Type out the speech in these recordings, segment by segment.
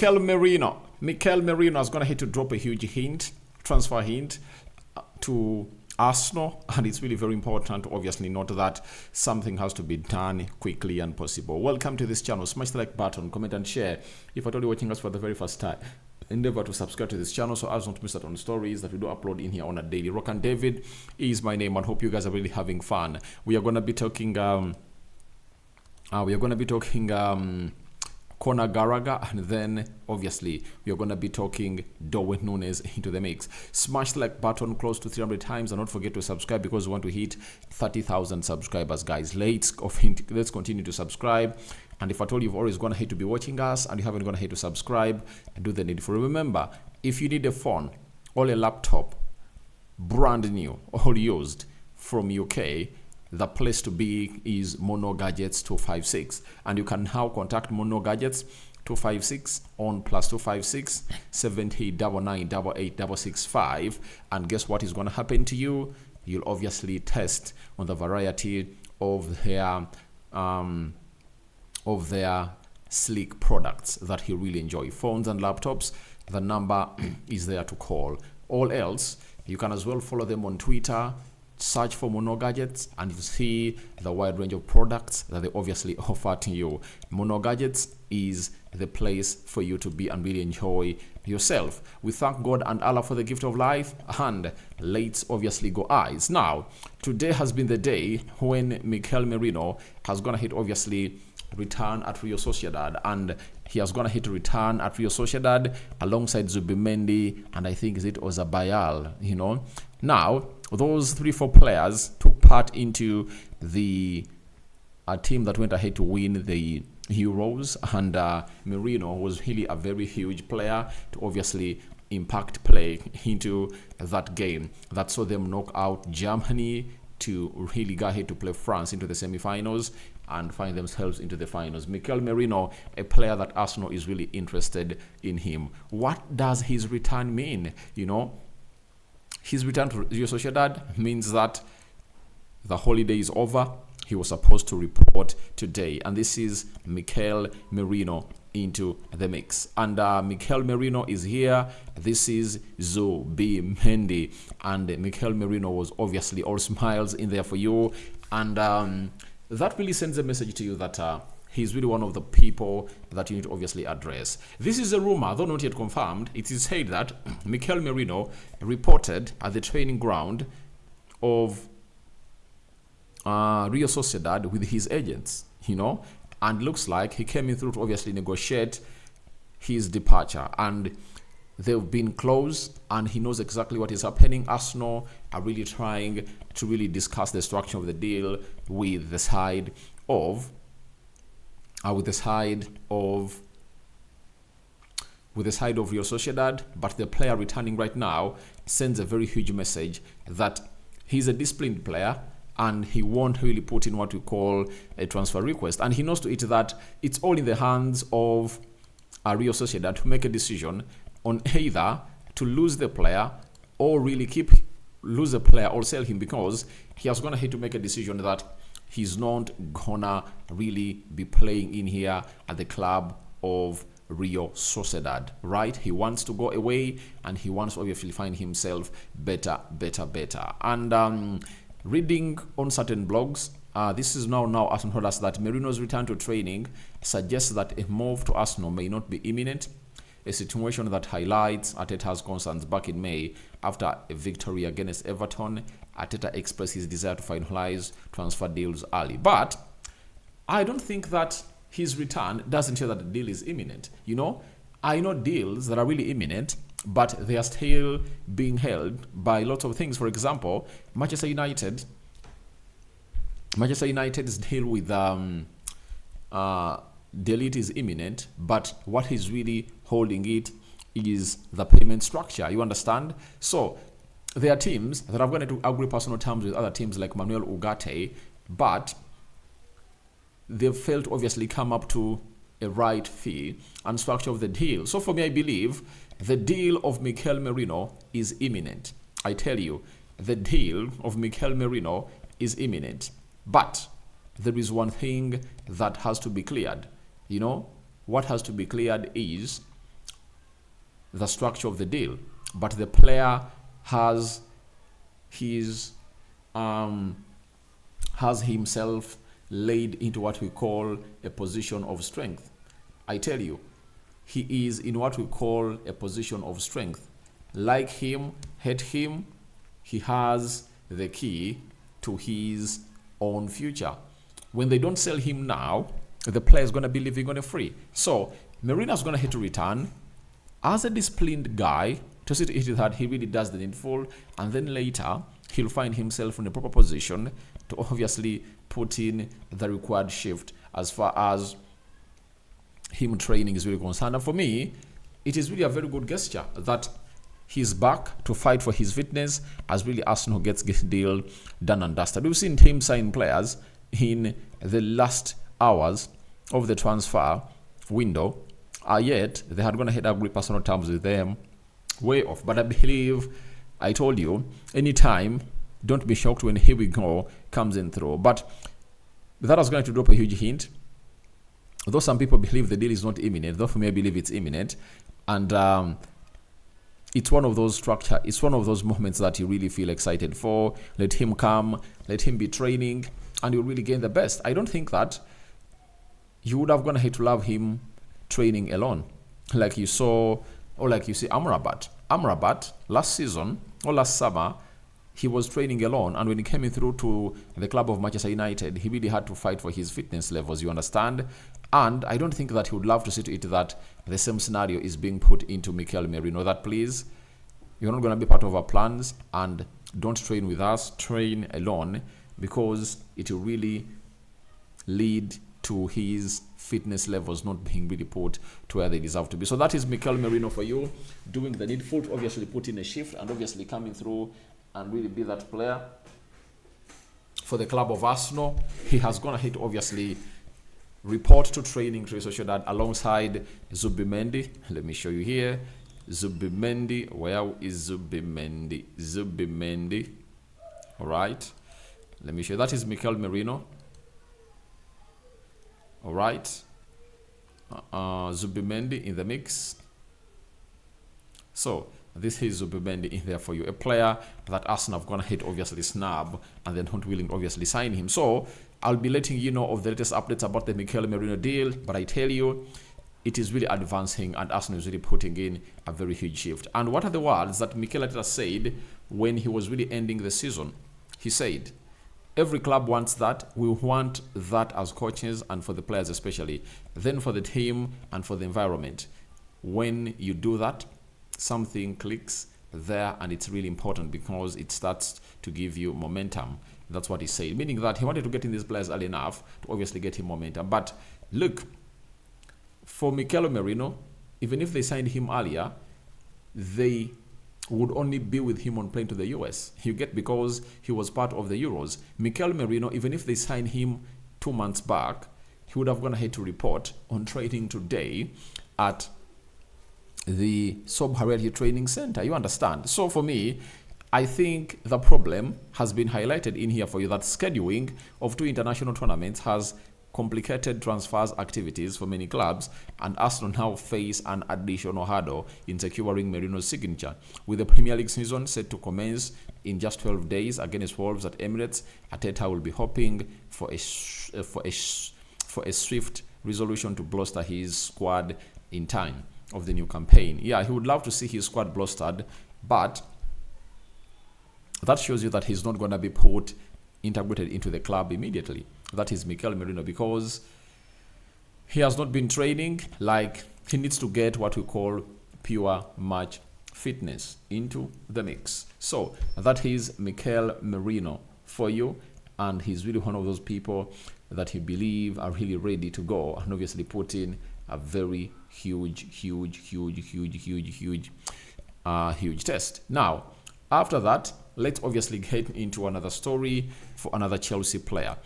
Mikel Merino. Mikel Merino is going to hit to drop a huge hint, transfer hint to Arsenal, and it's really very important to obviously note that something has to be done quickly and possible. Welcome to this channel. Smash the like button, comment and share. If you're watching us for the very first time, endeavor to subscribe to this channel so as not to miss out on stories that we do upload in here on a daily. Rokani David is my name, and hope you guys are really having fun. We are going to be talking Conor Gallagher, and then obviously we are going to be talking Darwin Nunez into the mix. Smash the like button close to 300 times, and don't forget to subscribe because we want to hit 30,000 subscribers, guys. Let's continue to subscribe. And if at all you've always gone ahead to be watching us and you haven't gone ahead to subscribe, do the needful. Remember, if you need a phone or a laptop, brand new or used from UK, the place to be is Mono Gadgets 256, and you can now contact Mono Gadgets 256 on +256 70 99 88 665. And guess what is going to happen to you? You'll obviously test on the variety of their sleek products that you really enjoy. Phones and laptops, the number is there to call. All else, you can as well follow them on Twitter. Search for Mono Gadgets and you see the wide range of products that they obviously offer to you. Mono Gadgets is the place for you to be and really enjoy yourself. We thank God and Allah for the gift of life, and let's obviously go eyes. Now, today has been the day when Mikel Merino has gonna hit obviously return at Real Sociedad, and he has gonna hit return at Real Sociedad alongside Zubimendi and I think it was Oyarzabal, Now, those 3-4 players took part into the team that went ahead to win the Euros, and Merino was really a very huge player to obviously impact play into that game that saw them knock out Germany to really go ahead to play France into the semi-finals and find themselves into the finals. Mikel Merino, a player that Arsenal is really interested in him. What does his return mean? His return to Real Sociedad means that the holiday is over. He was supposed to report today, and this is Mikel Merino into the mix. And Mikel Merino is here. This is Zubimendi, and Mikel Merino was obviously all smiles in there for you, and that really sends a message to you that he's really one of the people that you need to obviously address. This is a rumor, though not yet confirmed. It is said that Mikel Merino reported at the training ground of Real Sociedad with his agents, and looks like he came in through to obviously negotiate his departure, and they've been close, and he knows exactly what is happening. Arsenal are really trying to really discuss the structure of the deal with the side of Real Sociedad, but the player returning right now sends a very huge message that he's a disciplined player and he won't really put in what we call a transfer request, and he knows to it that it's all in the hands of Real Sociedad to make a decision on either to lose the player or really lose the player or sell him, because he has gonna have to make a decision that he's not gonna really be playing in here at the club of Real Sociedad, right? He wants to go away and he wants to obviously find himself better. And reading on certain blogs, this is now Arsenal told us that Merino's return to training suggests that a move to Arsenal may not be imminent, a situation that highlights Arteta's concerns back in May after a victory against Everton. Arteta expressed his desire to finalize transfer deals early. But I don't think that his return doesn't show that the deal is imminent. I know deals that are really imminent, but they are still being held by lots of things. For example, Manchester United's deal with Delete is imminent, but what is really holding it is the payment structure. You understand? So there are teams that are going to agree personal terms with other teams like Manuel Ugarte, but they've failed to obviously come up to a right fee and structure of the deal. So for me, I believe the deal of Mikel Merino is imminent. I tell you, the deal of Mikel Merino is imminent. But there is one thing that has to be cleared. What has to be cleared is the structure of the deal, but the player has himself laid into what we call a position of strength. I tell you, he is in what we call a position of strength. Like him, hate him, he has the key to his own future. When they don't sell him now, the player is going to be living on a free. So Merino is going to have to return as a disciplined guy to see to it that he really does the needful, and then later he'll find himself in a proper position to obviously put in the required shift as far as him training is really concerned. And for me, it is really a very good gesture that he's back to fight for his fitness as really Arsenal gets this deal done and dusted. We've seen him sign players in the last hours of the transfer window, yet they had gone ahead and agreed personal terms with them way off. But I believe I told you, anytime, don't be shocked when here we go comes in through. But that was going to drop a huge hint. Though some people believe the deal is not imminent, though for me I believe it's imminent. And it's one of those it's one of those moments that you really feel excited for. Let him come, let him be training, and you'll really gain the best. I don't think that you would have gone ahead to love him training alone, like you saw, or like you see Amrabat. Amrabat last season or last summer, he was training alone, and when he came in through to the club of Manchester United, he really had to fight for his fitness levels, you understand? And I don't think that he would love to see to it that the same scenario is being put into Mikel Merino, that please, you're not going to be part of our plans, and don't train with us, train alone, because it will really lead to his fitness levels not being really put to where they deserve to be. So that is Mikel Merino for you, doing the needful to obviously put in a shift and obviously coming through and really be that player for the club of Arsenal. He has gone ahead to obviously report to training to Sociedad alongside Zubimendi. Let me show you here. Zubimendi. Where is Zubimendi? Zubimendi. All right. Let me show you. That is Mikel Merino. All right. Zubimendi in the mix. So this is Zubimendi in there for you, a player that Arsenal have gone ahead obviously snub and then not willing to obviously sign him. So I'll be letting you know of the latest updates about the Mikel Merino deal, but I tell you, it is really advancing and Arsenal is really putting in a very huge shift. And what are the words that Mikel Merino said when he was really ending the season? He said, every club wants that. We want that as coaches and for the players especially. Then for the team and for the environment. When you do that, something clicks there, and it's really important because it starts to give you momentum. That's what he said, meaning that he wanted to get in these players early enough to obviously get him momentum. But look, for Mikel Merino, even if they signed him earlier, they would only be with him on plane to the US. You get, because he was part of the Euros. Mikel Merino, even if they signed him 2 months back, he would have gone ahead to report on training today at the Sob Haredi Training Center. You understand? So for me, I think the problem has been highlighted in here for you, that scheduling of 2 international tournaments has complicated transfers activities for many clubs, and Arsenal now face an additional hurdle in securing Merino's signature. With the Premier League season set to commence in just 12 days against Wolves at Emirates, Arteta will be hoping for a swift resolution to bolster his squad in time of the new campaign. Yeah, he would love to see his squad bolstered, but that shows you that he's not going to be integrated into the club immediately. That is Mikel Merino, because he has not been training. Like, he needs to get what we call pure match fitness into the mix. So that is Mikel Merino for you, and he's really one of those people that you believe are really ready to go and obviously put in a very huge test. Now, after that, let's obviously get into another story for another Chelsea player,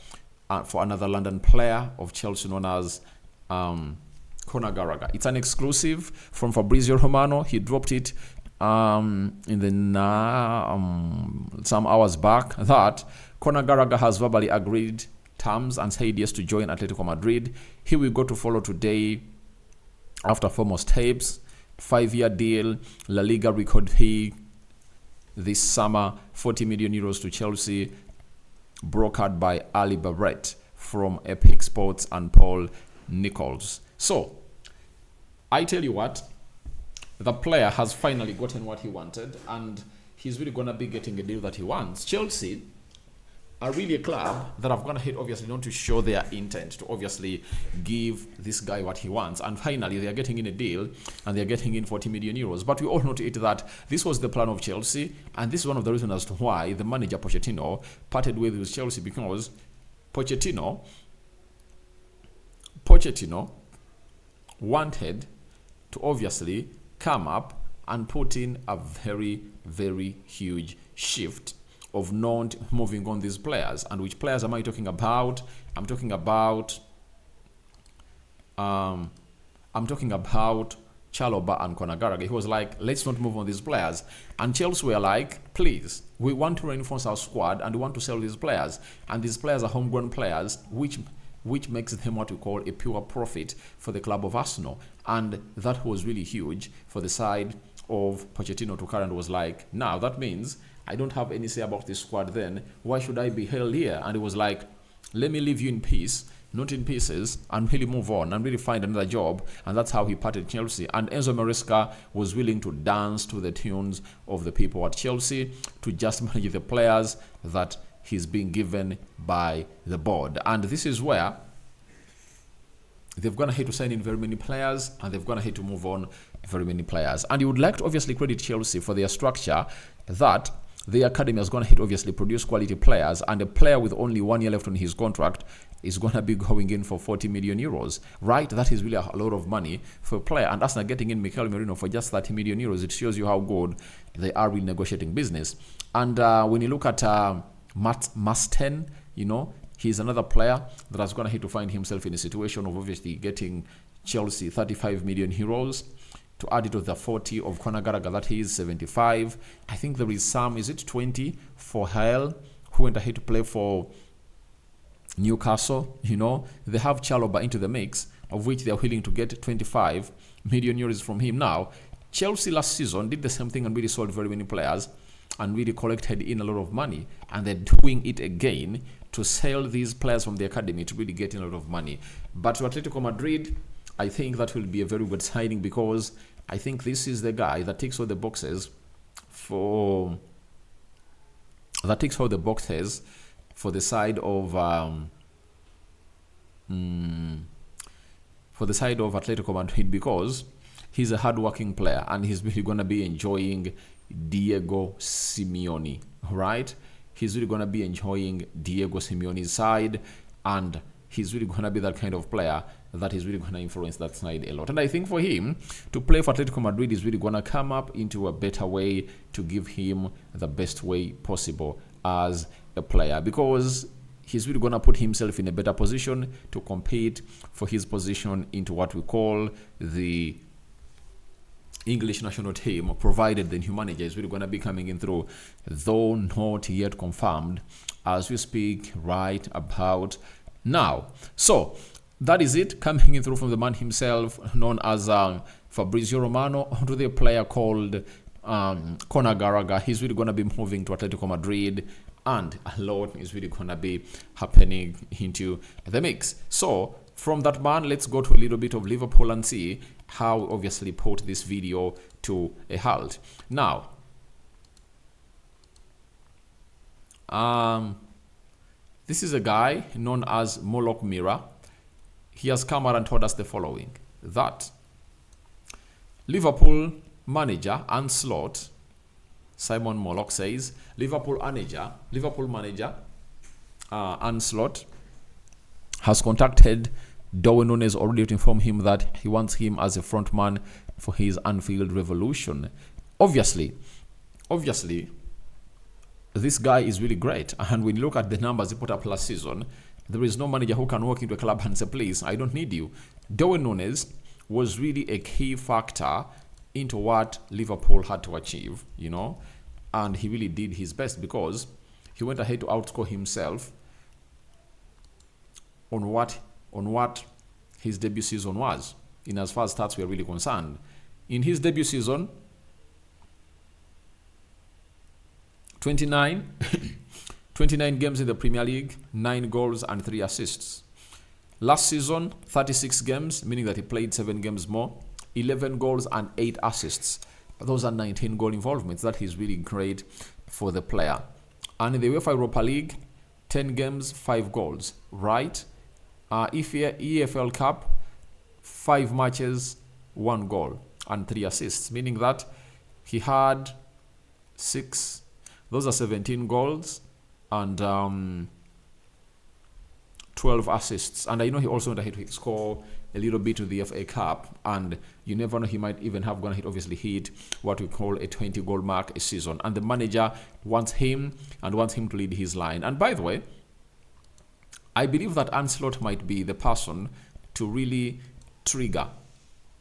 for another London player of Chelsea known as Conor Gallagher. It's an exclusive from Fabrizio Romano. He dropped it in the some hours back that Conor Gallagher has verbally agreed terms and said yes to join Atletico Madrid. Here we go to follow today after foremost tapes 5-year deal, La Liga record fee this summer, 40 million euros to Chelsea, brokered by Ali Barrett from Epic Sports and Paul Nichols. So, I tell you what, the player has finally gotten what he wanted, and he's really going to be getting a deal that he wants. Chelsea are really a club that have gone ahead, obviously, not to show their intent to obviously give this guy what he wants. And finally, they are getting in a deal, and they're getting in 40 million euros. But we all know to it that this was the plan of Chelsea, and this is one of the reasons as to why the manager Pochettino parted ways with Chelsea, because Pochettino wanted to obviously come up and put in a very, very huge shift of not moving on these players. And which players am I talking about? I'm talking about Chalobah and Conor Gallagher. He was like, let's not move on these players. And Chelsea were like, please, we want to reinforce our squad and we want to sell these players. And these players are homegrown players, which makes them what we call a pure profit for the club of Arsenal. And that was really huge for the side of Pochettino to carry, and was like, now that means I don't have any say about this squad then. Why should I be held here? And it was like, let me leave you in peace, not in pieces, and really move on and really find another job. And that's how he parted Chelsea. And Enzo Maresca was willing to dance to the tunes of the people at Chelsea to just manage the players that he's being given by the board. And this is where they've gone ahead to sign in very many players, and they've gone ahead to move on very many players. And you would like to obviously credit Chelsea for their structure, that the academy has gone ahead to obviously produce quality players, and a player with only 1 year left on his contract is going to be going in for 40 million euros, right? That is really a lot of money for a player. And Arsenal getting in Mikel Merino for just 30 million euros, it shows you how good they are with negotiating business. And when you look at Masten, he's another player that has gone ahead to find himself in a situation of obviously getting Chelsea 35 million euros. To add it to the 40 of Conor Gallagher, that he is 75. I think there is some, is it 20 for Hale, who went ahead to play for Newcastle. They have Chalobah into the mix, of which they are willing to get 25 million euros from him. Now, Chelsea last season did the same thing and really sold very many players and really collected in a lot of money. And they're doing it again to sell these players from the academy to really get in a lot of money. But to Atletico Madrid, I think that will be a very good signing, because I think this is the guy that ticks all the boxes for the side of Atletico Madrid, because he's a hard-working player and he's really going to be enjoying Diego Simeone, right? He's really going to be enjoying Diego Simeone's side, and he's really going to be that kind of player that is really going to influence that side a lot. And I think for him to play for Atletico Madrid is really going to come up into a better way to give him the best way possible as a player, because he's really going to put himself in a better position to compete for his position into what we call the English national team, provided the new manager is really going to be coming in through, though not yet confirmed as we speak right about now. So that is it, coming in through from the man himself, known as Fabrizio Romano, to the player called Conor Gallagher. He's really going to be moving to Atletico Madrid, and a lot is really going to be happening into the mix. So from that man, let's go to a little bit of Liverpool and see how we obviously put this video to a halt. Now, this is a guy known as Moloch Mira. He has come out and told us the following, that Liverpool manager Anslot, Simon Moloch says, Liverpool manager Anslot has contacted Darwin Nunez already to inform him that he wants him as a front man for his Anfield revolution. Obviously, this guy is really great. And when you look at the numbers he put up last season, there is no manager who can walk into a club and say, please, I don't need you. Darwin Nunez was really a key factor into what Liverpool had to achieve, and he really did his best, because he went ahead to outscore himself on what his debut season was, in as far as stats were really concerned. In his debut season, 29 games in the Premier League, 9 goals and 3 assists. Last season, 36 games, meaning that he played 7 games more, 11 goals and 8 assists. Those are 19 goal involvements. That is really great for the player. And in the UEFA Europa League, 10 games, 5 goals, right? EFL Cup, 5 matches, 1 goal and 3 assists, meaning that he had 6, those are 17 goals and 12 assists. And I know he also went ahead to score a little bit to the FA Cup, and you never know, he might even have gone ahead, obviously hit what we call a 20 goal mark a season. And the manager wants him to lead his line. And by the way, I believe that Ancelotti might be the person to really trigger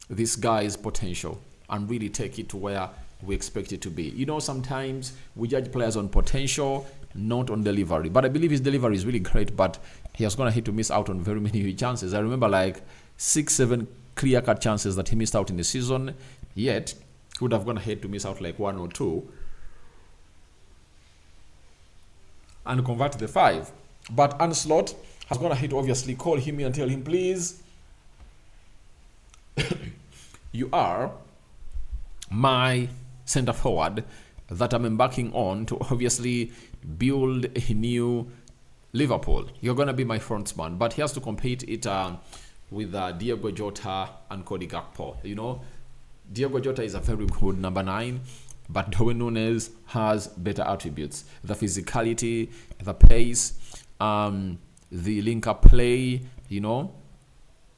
this guy's potential and really take it to where we expect it to be. You know, sometimes we judge players on potential, not on delivery. But I believe his delivery is really great, but he has gone ahead to miss out on very many chances. I remember like 6-7 clear-cut chances that he missed out in the season, yet he would have gone ahead to miss out like 1 or 2 and convert the 5. But Ancelotti has gone ahead to obviously call him and tell him, please, you are my center forward that I'm embarking on to obviously build a new Liverpool. You're going to be my frontman. But he has to compete it with Diogo Jota and Cody Gakpo. You know, Diogo Jota is a very good number 9, but Darwin Nunez has better attributes. The physicality, the pace, the link-up play, you know,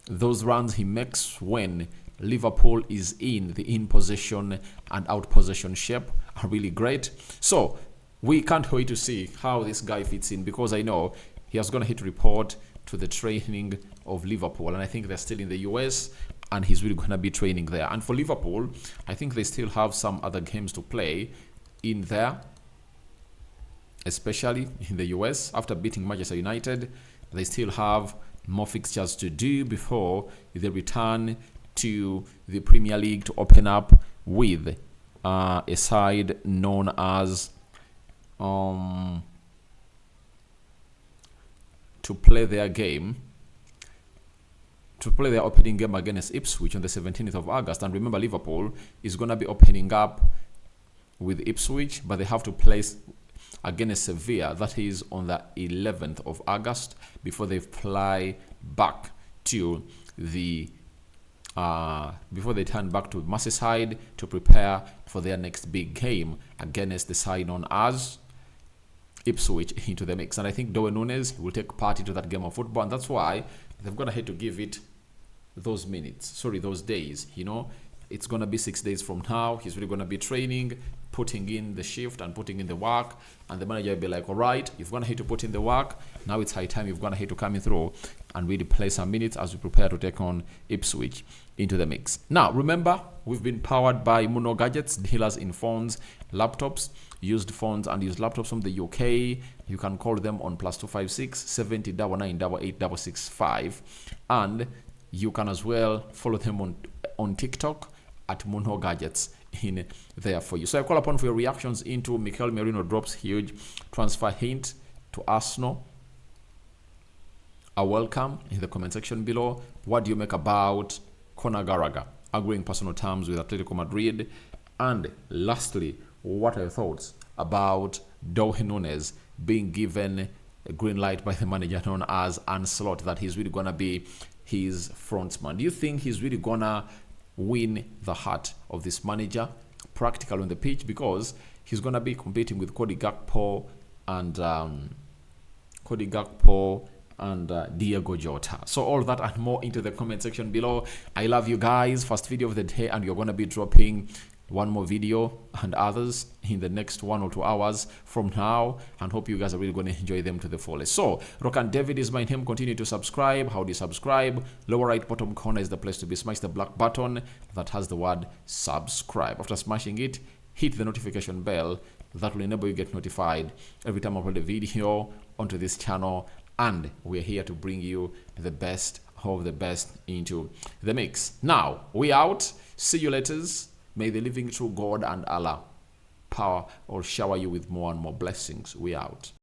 those runs he makes when Liverpool is in the in-possession and out-possession shape are really great. So we can't wait to see how this guy fits in, because I know he has gone ahead to report to the training of Liverpool, and I think they're still in the US, and he's really going to be training there. And for Liverpool, I think they still have some other games to play in there, especially in the US. After beating Manchester United, they still have more fixtures to do before they return to the Premier League to open up with a side known as to play their opening game against Ipswich on the 17th of August. And remember, Liverpool is going to be opening up with Ipswich, but they have to play against Sevilla. That is on the 11th of August before they fly back to the before they turn back to Merseyside to prepare for their next big game against the side known as Ipswich into the mix. And I think Darwin Nunez will take part into that game of football, and that's why they've gone ahead to give it those days. You know, it's going to be 6 days from now. He's really going to be training, putting in the shift and putting in the work, and the manager will be like, all right, you've gone ahead to put in the work, now it's high time you've gone ahead to come in through and really play some minutes as we prepare to take on Ipswich into the mix. Now remember, we've been powered by Muno Gadgets, dealers in phones, laptops, used phones and used laptops from the UK. You can call them on +256 70 99 88 665, and you can as well follow them on TikTok at Muno Gadgets in there for you. So I call upon for your reactions into Mikel Merino drops huge transfer hint to Arsenal. A welcome in the comment section below. What do you make about Conor Gallagher agreeing personal terms with Atletico Madrid? And lastly, what are your thoughts about Darwin Nunez being given a green light by the manager known as Ancelotti that he's really gonna be his frontman? Do you think he's really gonna win the heart of this manager practically on the pitch, because he's gonna be competing with Cody Gakpo and Diogo Jota? So all that and more into the comment section below. I love you guys. First video of the day, and you're gonna be dropping one more video and others in the next 1 or 2 hours from now, and hope you guys are really going to enjoy them to the fullest. So Rokani David is my name. Continue to subscribe. How do you subscribe? Lower right bottom corner is the place to be. Smash the black button that has the word subscribe. After smashing it, hit the notification bell. That will enable you to get notified every time I upload a video onto this channel, and we're here to bring you the best of the best into the mix. Now, we out. See you later. May the living true God and Allah power or shower you with more and more blessings. We out.